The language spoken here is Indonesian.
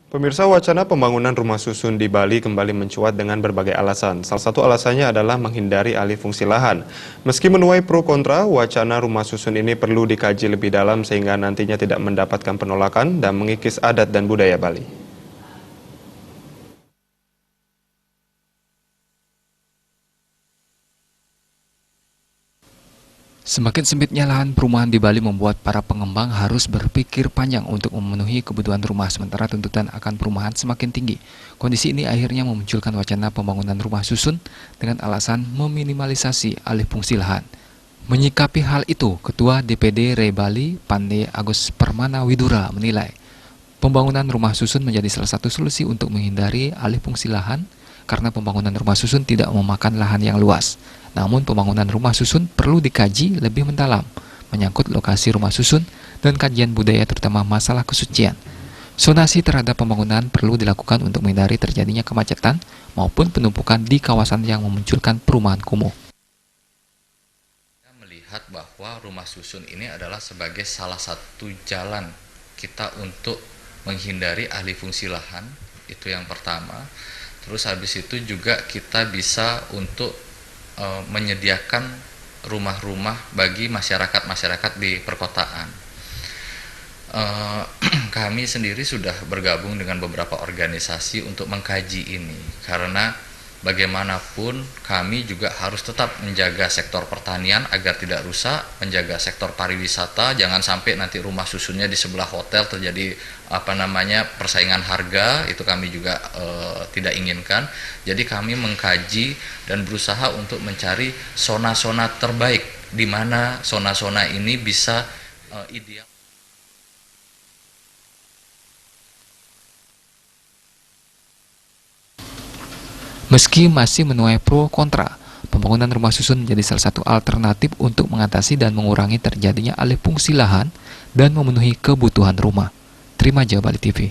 Pemirsa, wacana pembangunan rumah susun di Bali kembali mencuat dengan berbagai alasan. Salah satu alasannya adalah menghindari alih fungsi lahan. Meski menuai pro kontra, wacana rumah susun ini perlu dikaji lebih dalam sehingga nantinya tidak mendapatkan penolakan dan mengikis adat dan budaya Bali. Semakin sempitnya lahan perumahan di Bali membuat para pengembang harus berpikir panjang untuk memenuhi kebutuhan rumah, sementara tuntutan akan perumahan semakin tinggi. Kondisi ini akhirnya memunculkan wacana pembangunan rumah susun dengan alasan meminimalisasi alih fungsi lahan. Menyikapi hal itu, Ketua DPD Re Bali, Pande Agus Permana Widura menilai pembangunan rumah susun menjadi salah satu solusi untuk menghindari alih fungsi lahan karena pembangunan rumah susun tidak memakan lahan yang luas. Namun pembangunan rumah susun perlu dikaji lebih mendalam, menyangkut lokasi rumah susun dan kajian budaya terutama masalah kesucian. Zonasi terhadap pembangunan perlu dilakukan untuk menghindari terjadinya kemacetan maupun penumpukan di kawasan yang memunculkan perumahan kumuh. Kita melihat bahwa rumah susun ini adalah sebagai salah satu jalan kita untuk menghindari alih fungsi lahan, itu yang pertama. Terus habis itu juga kita bisa untuk menyediakan rumah-rumah bagi masyarakat-masyarakat di perkotaan. Kami sendiri sudah bergabung dengan beberapa organisasi untuk mengkaji ini, karena bagaimanapun kami juga harus tetap menjaga sektor pertanian agar tidak rusak, menjaga sektor pariwisata, jangan sampai nanti rumah susunnya di sebelah hotel terjadi persaingan harga, itu kami juga tidak inginkan. Jadi kami mengkaji dan berusaha untuk mencari zona-zona terbaik di mana zona-zona ini bisa ideal. Meski masih menuai pro kontra, pembangunan rumah susun menjadi salah satu alternatif untuk mengatasi dan mengurangi terjadinya alih fungsi lahan dan memenuhi kebutuhan rumah. Terima Jawa Bali TV.